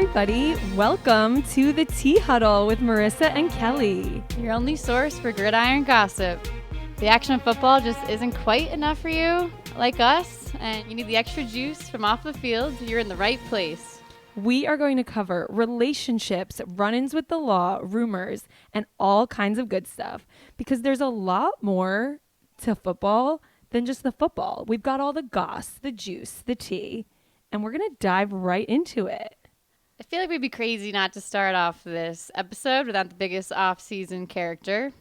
everybody. Welcome to the Tea Huddle with Marisa and Kelly. Your only source for gridiron gossip. The action of football just isn't quite enough for you, like us, and you need the extra juice from off the field. You're in the right place. We are going to cover relationships, run-ins with the law, rumors, and all kinds of good stuff because there's a lot more to football than just the football. We've got all the goss, the juice, the tea, and we're going to dive right into it. I feel like we'd be crazy not to start off this episode without the biggest off-season character.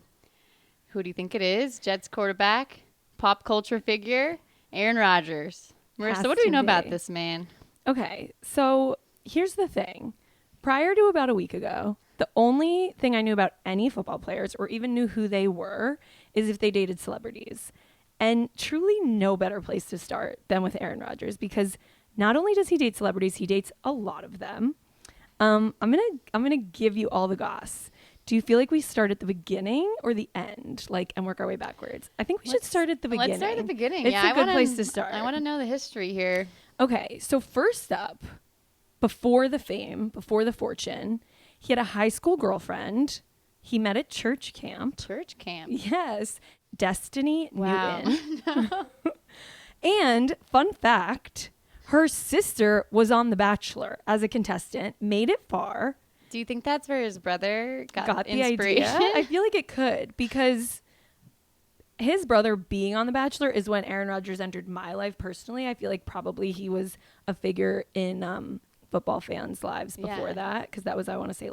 Who do you think it is? Jets quarterback, pop culture figure, Aaron Rodgers. Marissa, what do we know about this man? Okay, so here's the thing. Prior to about a week ago, the only thing I knew about any football players or even knew who they were is if they dated celebrities. And truly no better place to start than with Aaron Rodgers because not only does he date celebrities, he dates a lot of them. I'm gonna give you all the goss. Do you feel like we start at the beginning or the end, and work our way backwards? I think we should start at the beginning. Let's start at the beginning. It's a good place to start. I want to know the history here. Okay, so first up, before the fame, before the fortune, he had a high school girlfriend. He met at church camp. Church camp. Yes, Destiny Wow. Newton. And fun fact, her sister was on The Bachelor as a contestant, made it far. Do you think that's where his brother got the inspiration? idea? I feel like it could because his brother being on The Bachelor is when Aaron Rodgers entered my life personally. I feel like probably he was a figure in football fans' lives before that because that was, I want to say,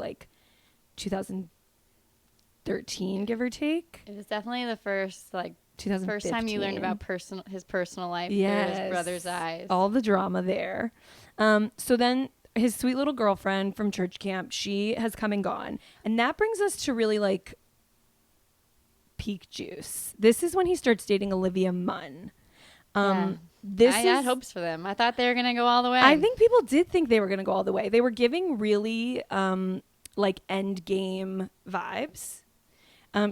2013, give or take. It was definitely the first 2015. First time you learned about his personal life through his brother's eyes. All the drama there. So then his sweet little girlfriend from church camp, she has come and gone. And that brings us to really peak juice. This is when he starts dating Olivia Munn. I had hopes for them. I thought they were going to go all the way. I think people did think they were going to go all the way. They were giving really end game vibes.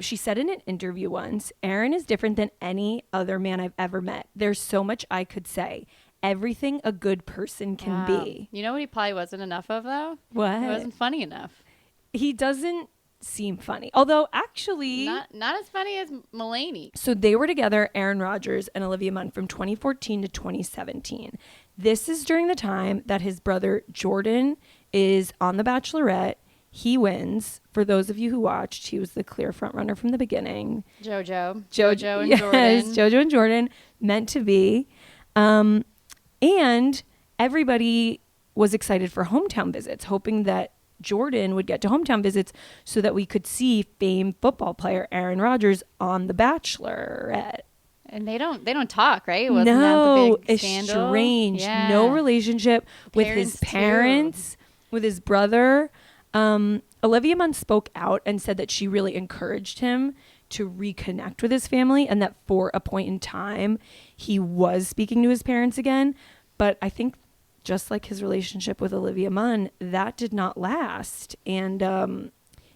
She said in an interview once, Aaron is different than any other man I've ever met. There's so much I could say. Everything a good person can be. You know what he probably wasn't enough of, though? What? He wasn't funny enough. He doesn't seem funny. Although, actually... Not as funny as Mulaney. So they were together, Aaron Rodgers and Olivia Munn, from 2014 to 2017. This is during the time that his brother Jordan is on The Bachelorette. He wins. For those of you who watched, he was the clear front runner from the beginning. Jojo and Jordan. Jojo and Jordan, meant to be. And everybody was excited for hometown visits, hoping that Jordan would get to hometown visits so that we could see famed football player Aaron Rodgers on The Bachelorette. And they don't talk, right? Wasn't no, that the big scandal? Estranged. Yeah. No relationship with his parents, with his brother. Olivia Munn spoke out and said that she really encouraged him to reconnect with his family and that for a point in time he was speaking to his parents again. But I think just like his relationship with Olivia Munn, that did not last. And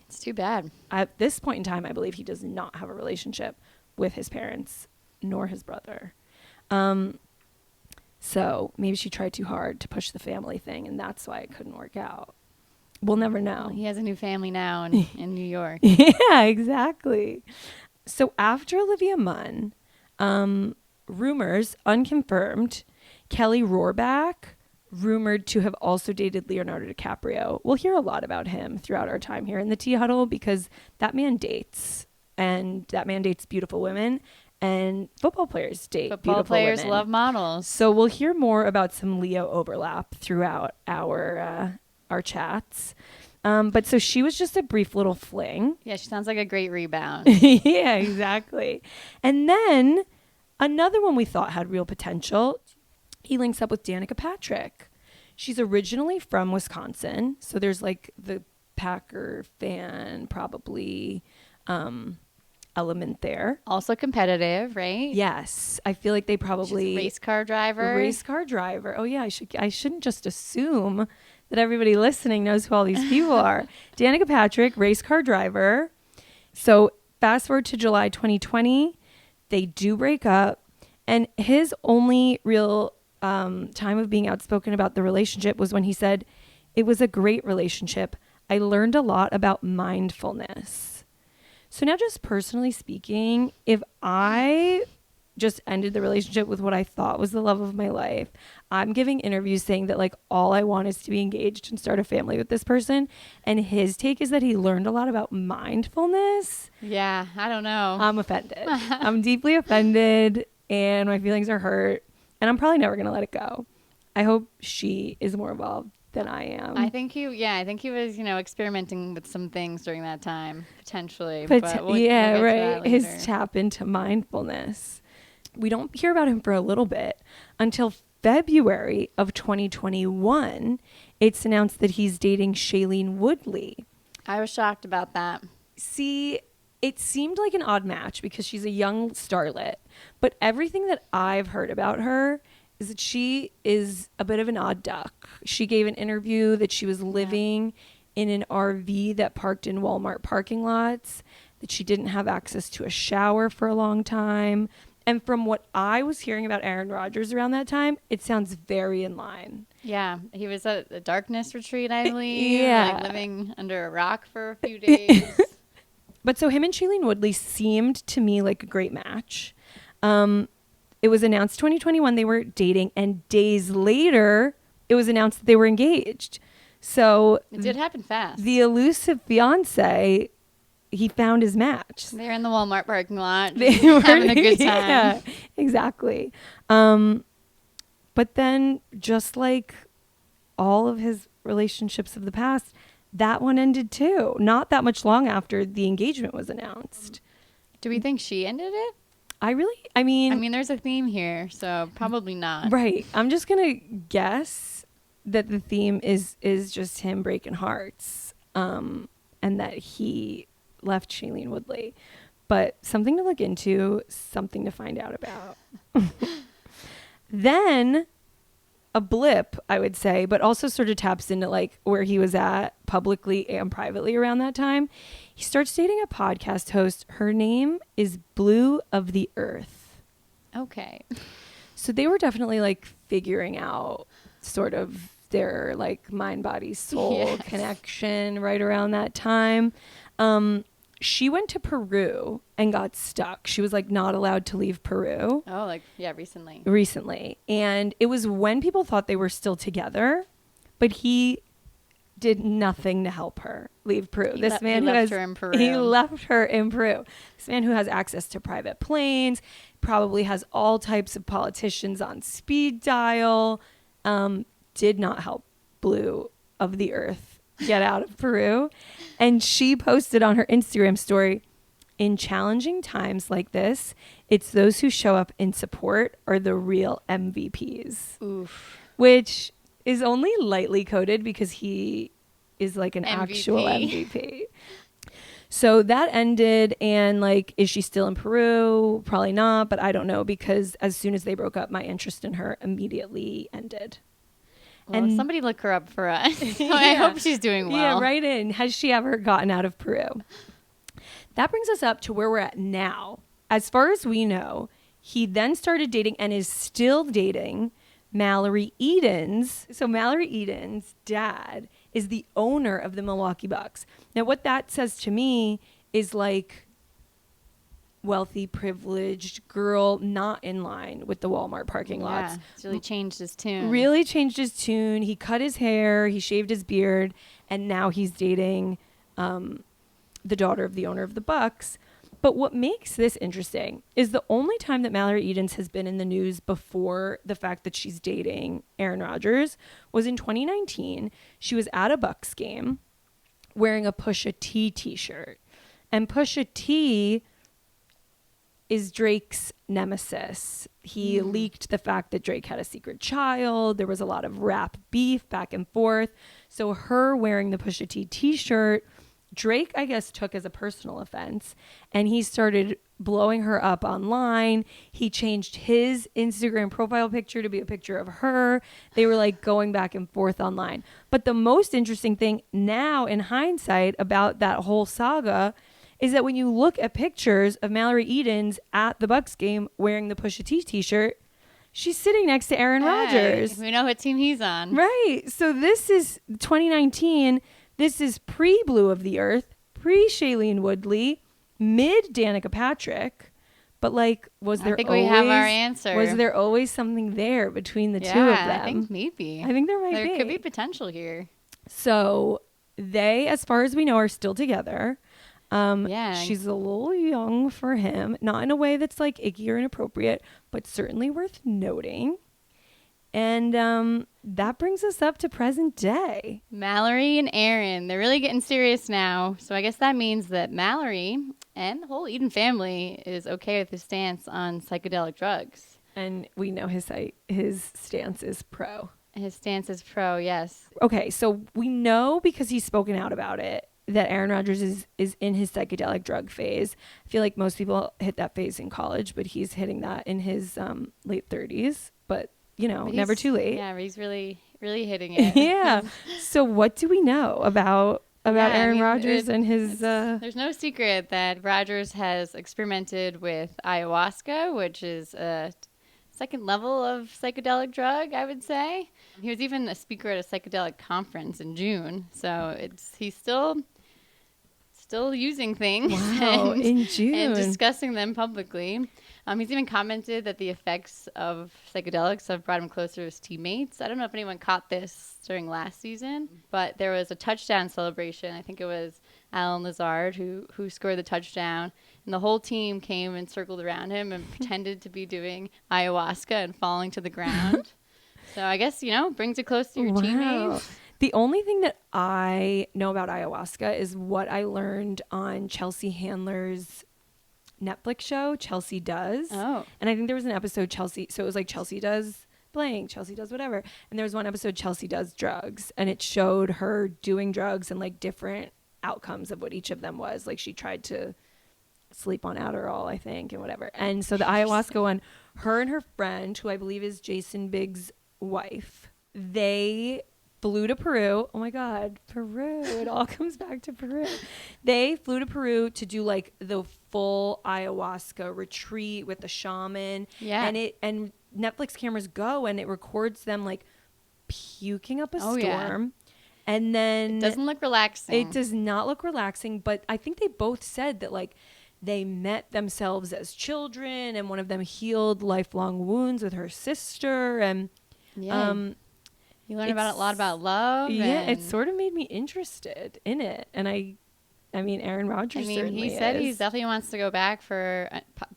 it's too bad. At this point in time, I believe he does not have a relationship with his parents nor his brother. So maybe she tried too hard to push the family thing and that's why it couldn't work out. We'll never know. He has a new family now in New York. Yeah, exactly. So after Olivia Munn, rumors, unconfirmed, Kelly Rohrbach, rumored to have also dated Leonardo DiCaprio. We'll hear a lot about him throughout our time here in the Tea Huddle because that man dates. And that man dates beautiful women. And football players date beautiful women. Football players love models. So we'll hear more about some Leo overlap throughout our chats. But so she was just a brief little fling. Yeah, she sounds like a great rebound. Yeah, exactly. And then another one we thought had real potential. He links up with Danica Patrick. She's originally from Wisconsin. So there's the Packer fan probably element there. Also competitive, right? Yes. I feel like they probably... She's a race car driver. Oh, yeah. I shouldn't just assume that everybody listening knows who all these people are. Danica Patrick, race car driver. So fast forward to July 2020, they do break up. And his only real time of being outspoken about the relationship was when he said, It was a great relationship. I learned a lot about mindfulness. So now, just personally speaking, if I just ended the relationship with what I thought was the love of my life, I'm giving interviews saying that like all I want is to be engaged and start a family with this person. And his take is that he learned a lot about mindfulness. Yeah, I don't know. I'm offended. I'm deeply offended and my feelings are hurt and I'm probably never going to let it go. I hope she is more involved than I am. I think he was, experimenting with some things during that time, potentially. But we'll get to that later. His tap into mindfulness. We don't hear about him for a little bit until February of 2021. It's announced that he's dating Shailene Woodley. I was shocked about that. See, it seemed like an odd match because she's a young starlet, but everything that I've heard about her is that she is a bit of an odd duck. She gave an interview that she was living in an RV that parked in Walmart parking lots, that she didn't have access to a shower for a long time. And from what I was hearing about Aaron Rodgers around that time, it sounds very in line. Yeah, he was at a darkness retreat, I believe. Yeah. Living under a rock for a few days. But so him and Shailene Woodley seemed to me like a great match. It was announced 2021 they were dating, and days later, it was announced that they were engaged. So it did happen fast. The elusive fiance, he found his match. They're in the Walmart parking lot, They were having a good time. Yeah, exactly. But then, just like all of his relationships of the past, that one ended too. Not that much long after the engagement was announced. Do we think she ended it? I mean, there's a theme here, so probably not. Right. I'm just going to guess that the theme is just him breaking hearts, and that he left Shailene Woodley. But something to look into, something to find out about. Then a blip, I would say, but also sort of taps into like where he was at publicly and privately around that time. He starts dating a podcast host. Her name is Blue of the Earth. Okay. So they were definitely like figuring out sort of their like mind, body, soul connection right around that time. She went to Peru and got stuck. She was like not allowed to leave Peru. Oh, recently. Recently. And it was when people thought they were still together, but he did nothing to help her leave Peru. He left her in Peru. He left her in Peru. This man who has access to private planes, probably has all types of politicians on speed dial, did not help Blue of the Earth get out of Peru. And she posted on her Instagram story, "In challenging times like this, it's those who show up in support are the real MVPs." Oof. Which is only lightly coded because he is like an actual MVP. So that ended, and like, is she still in Peru? Probably not, but I don't know, because as soon as they broke up, my interest in her immediately ended. Well, and somebody look her up for us. I hope she's doing well. Yeah, right in. Has she ever gotten out of Peru? That brings us up to where we're at now. As far as we know, he then started dating and is still dating Mallory Edens. So Mallory Edens' dad is the owner of the Milwaukee Bucks. Now, what that says to me is like wealthy, privileged girl, not in line with the Walmart parking lots. Yeah, it's really changed his tune. Really changed his tune. He cut his hair, he shaved his beard, and now he's dating the daughter of the owner of the Bucks. But what makes this interesting is the only time that Mallory Edens has been in the news before the fact that she's dating Aaron Rodgers was in 2019. She was at a Bucks game wearing a Pusha T t-shirt. And Pusha T is Drake's nemesis. He leaked the fact that Drake had a secret child. There was a lot of rap beef back and forth. So her wearing the Pusha T t-shirt, Drake, I guess, took as a personal offense, and he started blowing her up online. He changed his Instagram profile picture to be a picture of her. They were like going back and forth online. But the most interesting thing now in hindsight about that whole saga is that when you look at pictures of Mallory Edens at the Bucks game wearing the Pusha T t-shirt, She's sitting next to Aaron Rodgers. We know what team he's on. Right. So this is 2019. This is pre-Blue of the Earth, pre-Shailene Woodley, mid Danica Patrick. But like, was there we always, have our answer. Was there always something there between the two of them? I think maybe. I think there could be potential here. So they, as far as we know, are still together. She's a little young for him, not in a way that's like icky or inappropriate, but certainly worth noting. And that brings us up to present day. Mallory and Aaron, they're really getting serious now. So I guess that means that Mallory and the whole Eden family is okay with his stance on psychedelic drugs. And we know his stance is pro. His stance is pro, yes. Okay, so we know because he's spoken out about it that Aaron Rodgers is in his psychedelic drug phase. I feel like most people hit that phase in college, but he's hitting that in his late 30s. But, never too late. Yeah, but he's really, really hitting it. Yeah. So what do we know about Aaron Rodgers and his... There's no secret that Rodgers has experimented with ayahuasca, which is a second level of psychedelic drug, I would say. He was even a speaker at a psychedelic conference in June. So he's still using things in June. and discussing them publicly. He's even commented that the effects of psychedelics have brought him closer to his teammates. I don't know if anyone caught this during last season, but there was a touchdown celebration. I think it was Alan Lazard who scored the touchdown, and the whole team came and circled around him and pretended to be doing ayahuasca and falling to the ground. So I guess, brings it close to your teammates. The only thing that I know about ayahuasca is what I learned on Chelsea Handler's Netflix show, Chelsea Does. Oh. And I think there was an episode so it was like Chelsea does blank, Chelsea does whatever. And there was one episode, Chelsea does drugs, and it showed her doing drugs and like different outcomes of what each of them was. Like she tried to sleep on Adderall, I think, and whatever. And so the ayahuasca one, her and her friend, who I believe is Jason Biggs' wife, they flew to Peru. Oh my God, Peru. It all comes back to Peru. They flew to Peru to do like the full ayahuasca retreat with the shaman. Yeah. And Netflix cameras go and it records them like puking up a storm. Yeah. And then it doesn't look relaxing. It does not look relaxing, but I think they both said that like they met themselves as children and one of them healed lifelong wounds with her sister. And you learn a lot about love. Yeah, it sort of made me interested in it. And I mean, Aaron Rodgers certainly he said is. he definitely wants to go back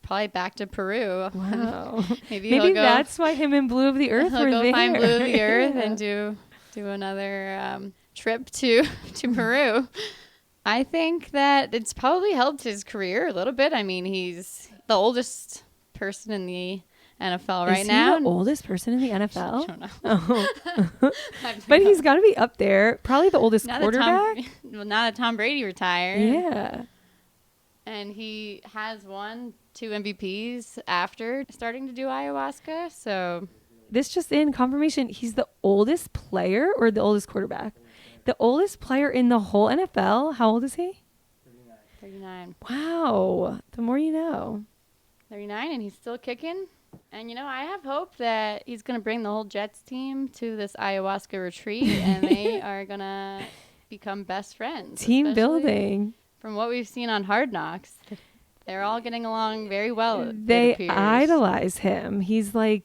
probably back to Peru. Wow. Maybe that's why him and Blue of the Earth were there. He'll go find Blue of the Earth and do another trip to Peru. I think that it's probably helped his career a little bit. I mean, he's the oldest person in the NFL right now. Is he the oldest person in the NFL? I don't know. Oh. But he's got to be up there. Probably the oldest quarterback. Now that Tom Brady retired. Yeah. And he has won 2 MVPs after starting to do ayahuasca. So this just in confirmation. He's the oldest player or the oldest quarterback? The oldest player in the whole NFL. How old is he? 39. Wow. The more you know. 39, and he's still kicking. And, I have hope that he's going to bring the whole Jets team to this ayahuasca retreat, and they are going to become best friends. Team building. From what we've seen on Hard Knocks, they're all getting along very well. They idolize him. He's the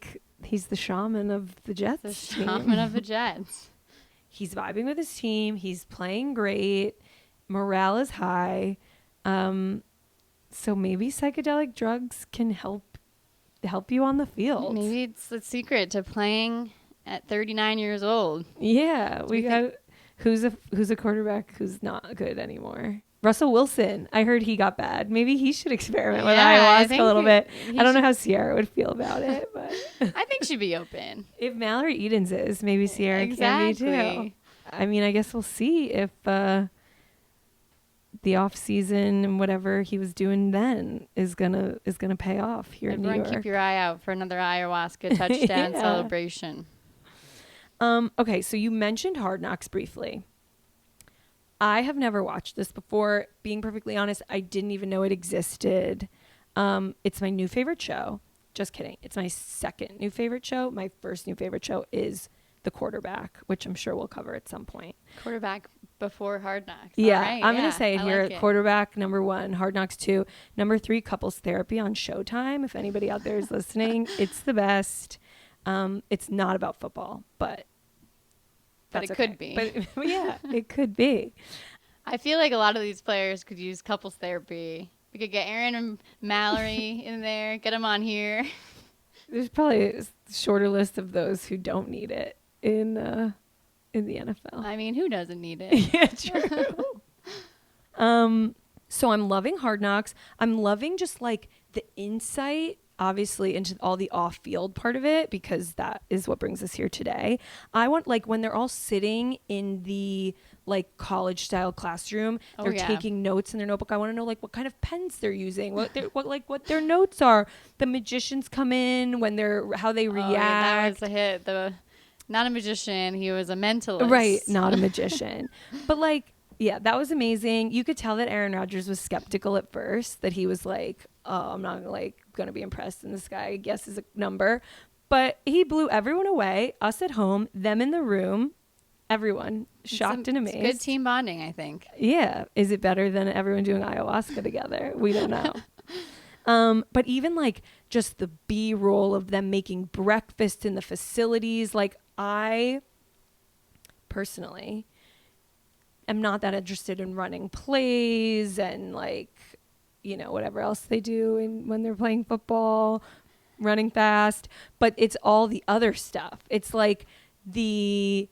shaman of the Jets. The shaman of the Jets. He's vibing with his team. He's playing great. Morale is high. So maybe psychedelic drugs can help you on the field. Maybe it's the secret to playing at 39 years old. Yeah, we got who's a quarterback who's not good anymore. Russell Wilson. I heard he got bad. Maybe he should experiment with ayahuasca a little bit. I don't know how Sierra would feel about it, but I think she'd be open. If Mallory Edens is, maybe Sierra can be too. I mean, I guess we'll see if the off season and whatever he was doing then is gonna pay off here in New York. Keep your eye out for another ayahuasca touchdown celebration. Okay, so you mentioned Hard Knocks briefly. I have never watched this before. Being perfectly honest, I didn't even know it existed. It's my new favorite show. just kidding. It's my second new favorite show. My first new favorite show is The Quarterback, which I'm sure we'll cover at some point. Quarterback before Hard Knocks. Yeah, All right, I'm going to say it here. like it. Quarterback, number 1, Hard Knocks 2, number 3, Couples Therapy on Showtime. If anybody out there is listening, it's the best. It's not about football, but it could be. But yeah, it could be. I feel like a lot of these players could use couples therapy. We could get Aaron and Mallory in there, get them on here. There's probably a shorter list of those who don't need it in the NFL. I mean, who doesn't need it? Yeah, true. So I'm loving Hard Knocks. I'm loving just like the insight, obviously, into all the off-field part of it, because that is what brings us here today. I want, like, when they're all sitting in the like college style classroom, they're taking notes in their notebook. I want to know like what kind of pens they're using, what their notes are. The magicians come in when how they react. Yeah, that was a hit. Not a magician, he was a mentalist. Right, not a magician. But like, yeah, that was amazing. You could tell that Aaron Rodgers was skeptical at first, that he was like, oh, I'm not like going to be impressed, and this guy, I guess, is a number. But he blew everyone away, us at home, them in the room, everyone shocked and amazed. It's good team bonding, I think. Yeah. Is it better than everyone doing ayahuasca together? We don't know. But even like just the B-roll of them making breakfast in the facilities, like I personally am not that interested in running plays and like, you know, whatever else they do when they're playing football, running fast, but it's all the other stuff. It's like they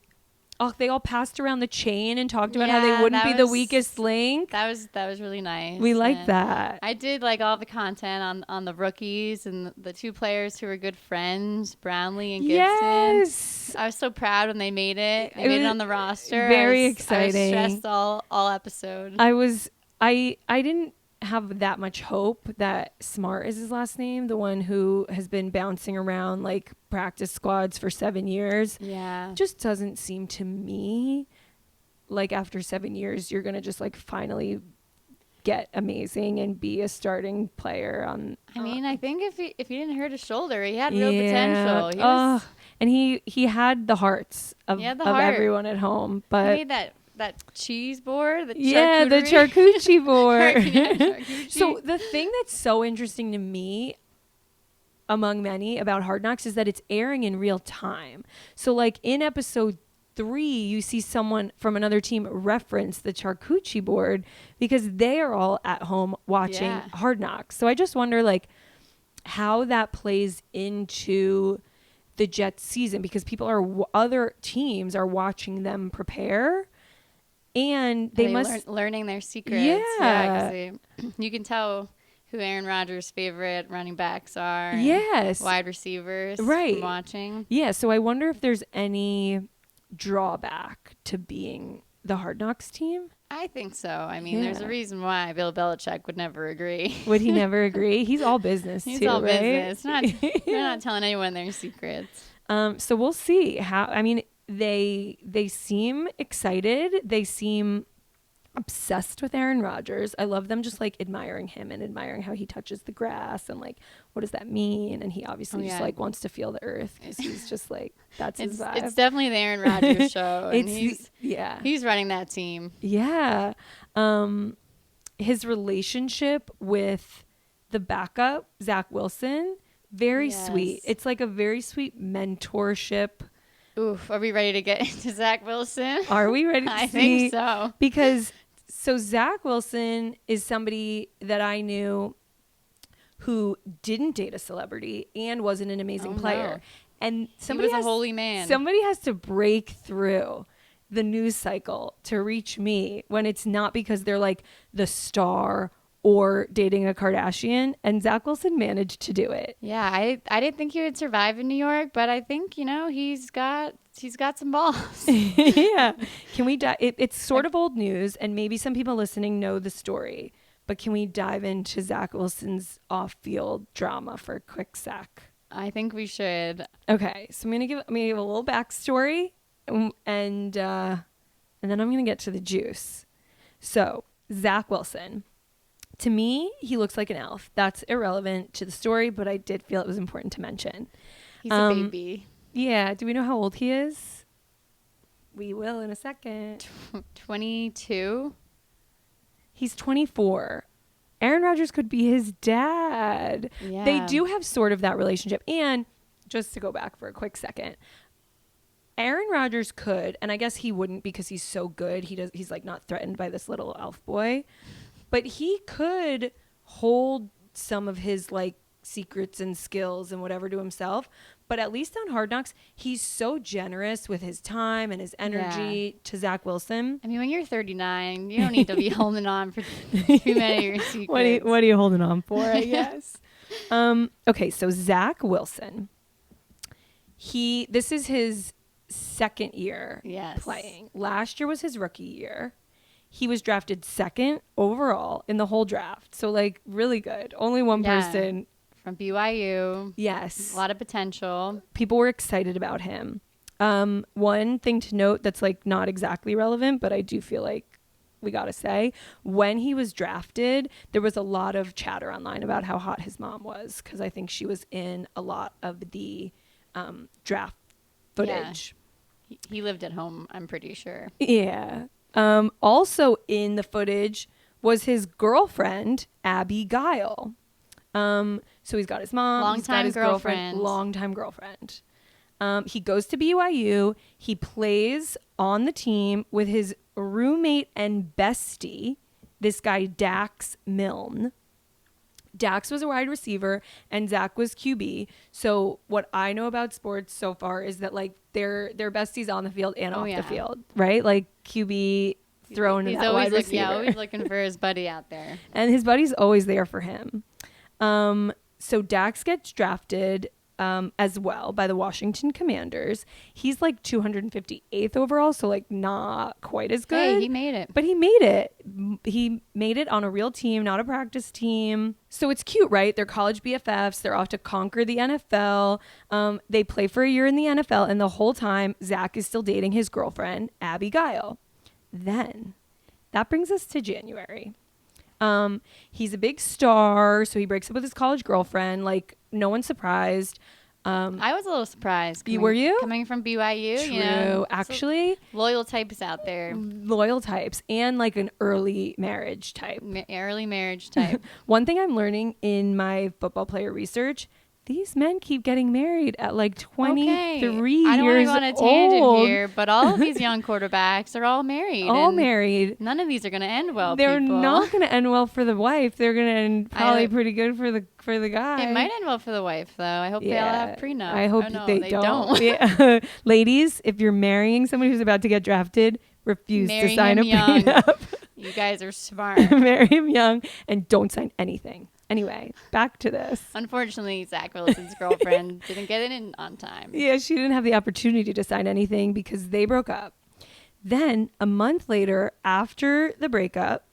all passed around the chain and talked about how they wouldn't be the weakest link. That was really nice. We like that. I did like all the content on the rookies and the 2 players who were good friends, Brownlee and Gibson. Yes. I was so proud when they made it. They made it on the roster. Very exciting. I was stressed all episode. I didn't have that much hope that Smart is his last name, the one who has been bouncing around like practice squads for 7 years. Yeah. Just doesn't seem to me like after 7 years you're going to just like finally get amazing and be a starting player on. I mean, I think if he didn't hurt his shoulder, he had real potential. And he had the hearts of everyone at home, but he made that cheese board, the charcuterie board. Charcuterie. So the thing that's so interesting to me among many about Hard Knocks is that it's airing in real time. So like in episode 3, you see someone from another team reference the charcuterie board because they are all at home watching Hard Knocks. So I just wonder like how that plays into the Jets season, because other teams are watching them prepare. And they must learning their secrets. Yeah, you can tell who Aaron Rodgers' favorite running backs are. Yes, wide receivers. Right, from watching. Yeah, so I wonder if there's any drawback to being the Hard Knocks team. I think so. I mean, there's a reason why Bill Belichick would never agree. Would he never agree? He's all business. He's all business. They're not telling anyone their secrets. So we'll see how. I mean. They seem excited. They seem obsessed with Aaron Rodgers. I love them just like admiring him and admiring how he touches the grass and like what does that mean? And he obviously just like wants to feel the earth because he's just like that's his vibe. It's definitely the Aaron Rodgers show. And he's running that team. Yeah. His relationship with the backup, Zach Wilson, very sweet. It's like a very sweet mentorship. Oof, are we ready to get into Zach Wilson? Are we ready to I think so. Because Zach Wilson is somebody that I knew who didn't date a celebrity and wasn't an amazing player. No. And he was a holy man. Somebody has to break through the news cycle to reach me when it's not because they're like the star or dating a Kardashian, and Zach Wilson managed to do it. Yeah, I didn't think he would survive in New York, but I think, you know, he's got some balls. Yeah. Can we it's sort of old news, and maybe some people listening know the story, but can we dive into Zach Wilson's off-field drama for a quick sec? I think we should. Okay, so I'm gonna give a little backstory, and then I'm gonna get to the juice. So Zach Wilson. To me, he looks like an elf. That's irrelevant to the story, but I did feel it was important to mention. He's a baby. Yeah. Do we know how old he is? We will in a second. 22. He's 24. Aaron Rodgers could be his dad. Yeah. They do have sort of that relationship. And just to go back for a quick second, Aaron Rodgers could, and I guess he wouldn't because he's so good. He's like not threatened by this little elf boy, but he could hold some of his like secrets and skills and whatever to himself. But at least on Hard Knocks, he's so generous with his time and his energy to Zach Wilson. I mean, when you're 39, you don't need to be holding on for too many of your secrets. What are you holding on for, I guess? Okay, so Zach Wilson. This is his second year playing. Last year was his rookie year. He was drafted second overall in the whole draft. So, like, really good. Only one person. From BYU. Yes. A lot of potential. People were excited about him. One thing to note that's, like, not exactly relevant, but I do feel like we got to say, when he was drafted, there was a lot of chatter online about how hot his mom was, because I think she was in a lot of the draft footage. Yeah. He lived at home, I'm pretty sure. Yeah. Also in the footage was his girlfriend, Abby Guile. So he's got his mom, he's got his girlfriend, longtime girlfriend. He goes to BYU. He plays on the team with his roommate and bestie, this guy Dax Milne. Dax was a wide receiver and Zach was QB. So what I know about sports so far is that like they're besties on the field and off the field, right? Like QB throwing in that wide receiver. Yeah, always looking for his buddy out there. And his buddy's always there for him. So Dax gets drafted as well by the Washington Commanders. He's like 258th overall, so like not quite as good. Hey, he made it. But he made it. He made it on a real team, not a practice team. So it's cute, right? They're college BFFs. They're off to conquer the NFL. They play for a year in the NFL, and the whole time, Zach is still dating his girlfriend, Abby Guile. Then, that brings us to January. He's a big star, so he breaks up with his college girlfriend. Like, no one's surprised. I was a little surprised. Were you? Coming from BYU, True. you know. Actually. Loyal types out there. Loyal types. And like an early marriage type. Early marriage type. One thing I'm learning in my football player research, these men keep getting married at like 23 years old. I don't want to go on a tangent here, but all of these young quarterbacks are all married. All married. None of these are going to end well. They're not going to end well for the wife. They're going to end probably pretty good for the guy. It might end well for the wife, though. I hope they all have prenup. I hope they don't. Yeah. Ladies, if you're marrying someone who's about to get drafted, refuse to sign a prenup. You guys are smart. Marry him young and don't sign anything. Anyway, back to this. Unfortunately, Zach Wilson's girlfriend didn't get it in on time. Yeah, she didn't have the opportunity to sign anything because they broke up. Then, a month later, after the breakup,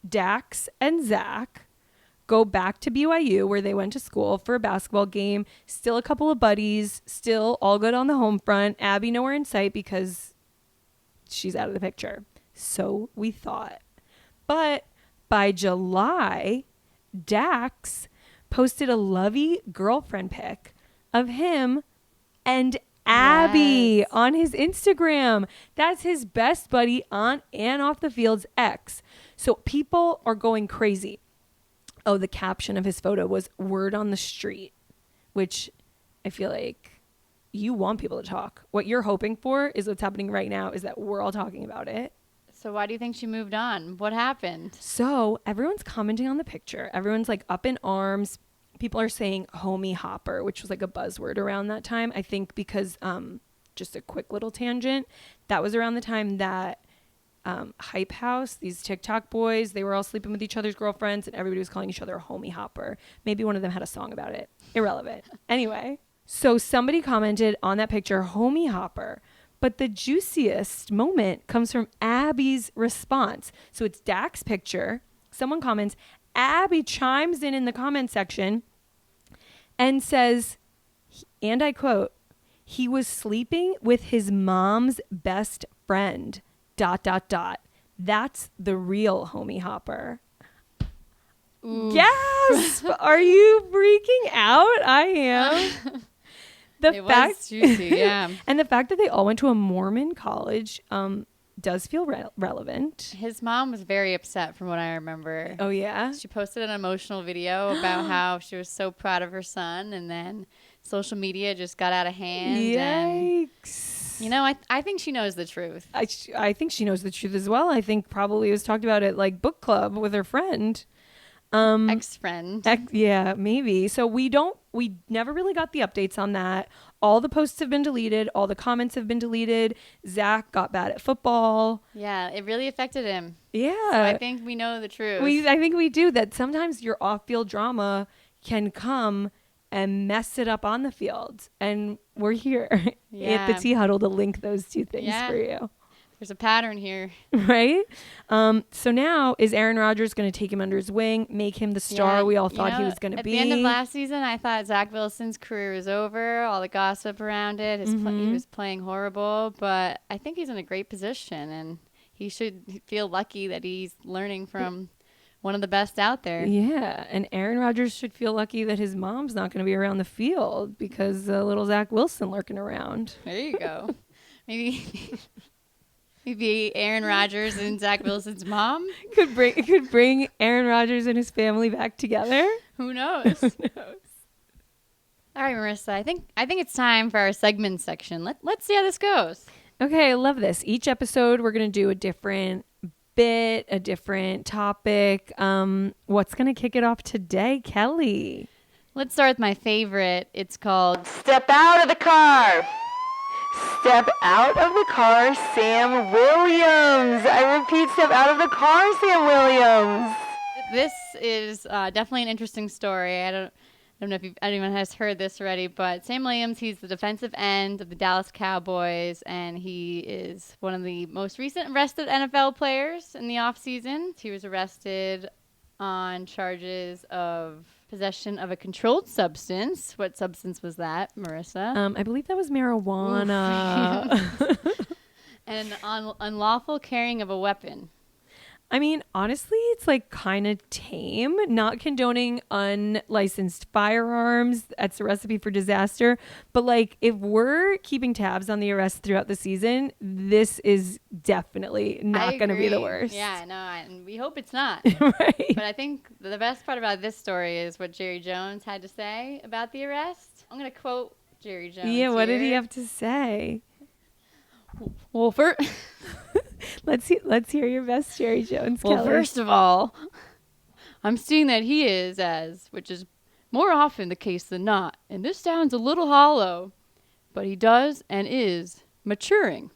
Dax and Zach go back to BYU where they went to school for a basketball game. Still a couple of buddies, still all good on the home front. Abby nowhere in sight because she's out of the picture. So we thought. But by July, Dax posted a lovey girlfriend pic of him and Abby on his Instagram. That's his best buddy on and off the field's ex. So people are going crazy. Oh, the caption of his photo was "Word on the street," which I feel like you want people to talk. What you're hoping for is what's happening right now is that we're all talking about it. So why do you think she moved on? What happened? So everyone's commenting on the picture. Everyone's like up in arms. People are saying homie hopper, which was like a buzzword around that time. I think because just a quick little tangent. That was around the time that Hype House, these TikTok boys, they were all sleeping with each other's girlfriends and everybody was calling each other a homie hopper. Maybe one of them had a song about it. Irrelevant. Anyway, so somebody commented on that picture, homie hopper. But the juiciest moment comes from Abby's response. So it's Dak's picture. Someone comments. Abby chimes in the comment section and says, and I quote, "He was sleeping with his mom's best friend, ... That's the real homie hopper." Ooh. Gasp! Are you freaking out? I am. Was juicy, yeah. And the fact that they all went to a Mormon college does feel relevant. His mom was very upset from what I remember. Oh, yeah? She posted an emotional video about how she was so proud of her son, and then social media just got out of hand. Yikes. And, I think she knows the truth. I think she knows the truth as well. I think probably it was talked about at like book club with her friend. Ex-friend. Yeah, maybe. So we never really got the updates on that. All the posts have been deleted. All the comments have been deleted. Zach got bad at football. Yeah, it really affected him. Yeah. So I think we know the truth. I think we do, that sometimes your off-field drama can come and mess it up on the field. And we're here at the Tea Huddle to link those two things for you. There's a pattern here. Right? So now, is Aaron Rodgers going to take him under his wing, make him the star we all thought he was going to be? At the end of last season, I thought Zach Wilson's career was over, all the gossip around it. He was playing horrible, but I think he's in a great position, and he should feel lucky that he's learning from one of the best out there. Yeah, and Aaron Rodgers should feel lucky that his mom's not going to be around the field because little Zach Wilson lurking around. There you go. Maybe Aaron Rodgers and Zach Wilson's mom could bring Aaron Rodgers and his family back together. Who knows? Who knows? All right, Marissa. I think it's time for our segment section. Let's see how this goes. Okay, I love this. Each episode, we're gonna do a different bit, a different topic. What's gonna kick it off today, Kelly? Let's start with my favorite. It's called Step Out of the Car. Step out of the car, Sam Williams. I repeat, step out of the car, Sam Williams. This is definitely an interesting story. I don't know if anyone has heard this already, but Sam Williams, he's the defensive end of the Dallas Cowboys, and he is one of the most recent arrested NFL players in the offseason. He was arrested on charges of possession of a controlled substance. What substance was that, Marissa? I believe that was marijuana. And unlawful carrying of a weapon. I mean, honestly, it's like kind of tame. Not condoning unlicensed firearms. That's a recipe for disaster. But like, if we're keeping tabs on the arrests throughout the season, this is definitely not going to be the worst. Yeah, no, and we hope it's not. Right. But I think the best part about this story is what Jerry Jones had to say about the arrest. I'm going to quote Jerry Jones. Yeah, what here. did he have to say? Well, let's hear your best Jerry Jones, Well, Kelly. First of all, I'm seeing that he is which is more often the case than not, and this sounds a little hollow, but he does and is maturing.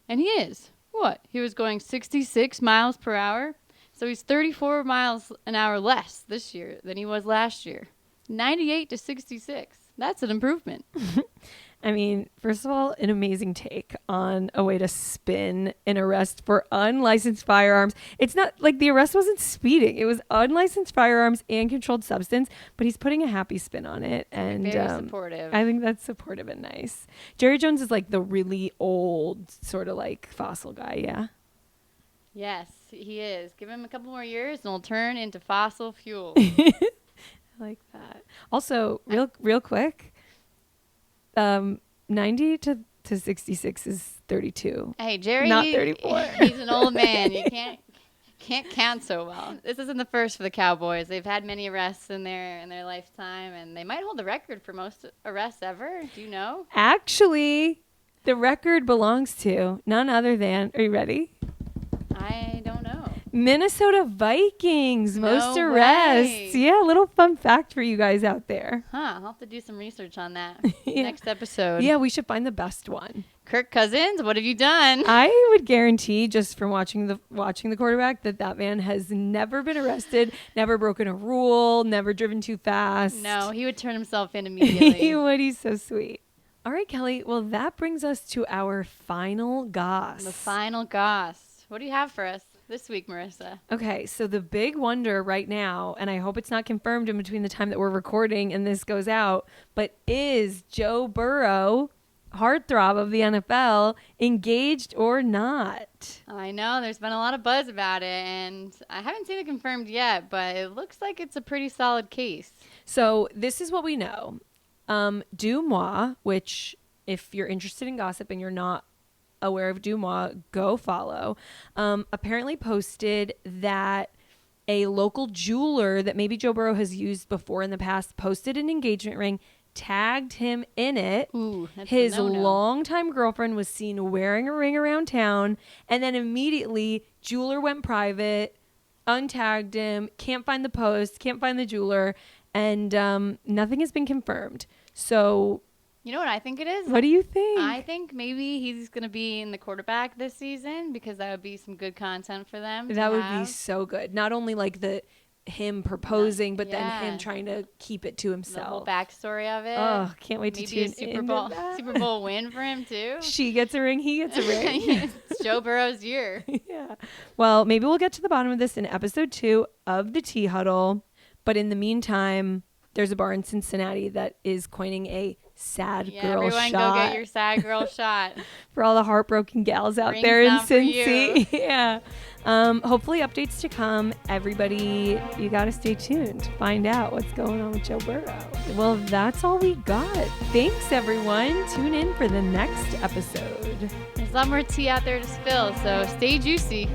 And he is. What? He was going 66 miles per hour, so he's 34 miles an hour less this year than he was last year. 98 to 66. That's an improvement. I mean, first of all, an amazing take on a way to spin an arrest for unlicensed firearms. It's not like the arrest wasn't speeding. It was unlicensed firearms and controlled substance, but he's putting a happy spin on it. And very supportive. I think that's supportive and nice. Jerry Jones is like the really old sort of like fossil guy. Yeah. Yes, he is. Give him a couple more years and he'll turn into fossil fuel. I like that. Also, real quick. 90 to 66 is 32. Hey, Jerry, not 34. He's an old man. You can't count so well. This isn't the first for the Cowboys. They've had many arrests in their lifetime, and they might hold the record for most arrests ever. Do you know? Actually, the record belongs to none other than, are you ready? I don't know. Minnesota Vikings, most No arrests. way. Yeah, a little fun fact for you guys out there. Huh, I'll have to do some research on that Yeah. next episode. Yeah, we should find the best one. Kirk Cousins, what have you done? I would guarantee, just from watching the quarterback, that man has never been arrested, never broken a rule, never driven too fast. No, he would turn himself in immediately. He would. He's so sweet. All right, Kelly. Well, that brings us to our final goss. The final goss. What do you have for us this week, Marissa? Okay, so the big wonder right now, and I hope it's not confirmed in between the time that we're recording and this goes out, but is Joe Burrow heartthrob of the NFL, engaged or not. I know there's been a lot of buzz about it, and I haven't seen it confirmed yet, but it looks like it's a pretty solid case. So this is what we know. Dumois, which if you're interested in gossip and you're not aware of Dumois, go follow, apparently posted that a local jeweler that maybe Joe Burrow has used before in the past posted an engagement ring, tagged him in it. Ooh, that's His a no-no. longtime girlfriend was seen wearing a ring around town, and then immediately jeweler went private, untagged him, can't find the post, can't find the jeweler, and nothing has been confirmed. So You know what I think it is? what do you think? I think maybe he's going to be in the quarterback this season because that would be some good content for them. That would be so good. Not only like him proposing, but then him trying to keep it to the himself. whole backstory of it. Oh, can't wait to Maybe tune a Super into Bowl that. Super Bowl win for him too. She gets a ring, he gets a ring. It's Joe Burrow's year. Yeah. Well, maybe we'll get to the bottom of this in episode 2 of the Tea Huddle. But in the meantime, there's a bar in Cincinnati that is coining a sad Yeah, girl everyone shot go get your sad girl shot. for all the heartbroken gals out Rings there in out for Cincy. Yeah. Hopefully updates to come. Everybody, you got to stay tuned to find out what's going on with Joe Burrow. Well, that's all we got. Thanks, everyone. Tune in for the next episode. There's a lot more tea out there to spill, so stay juicy.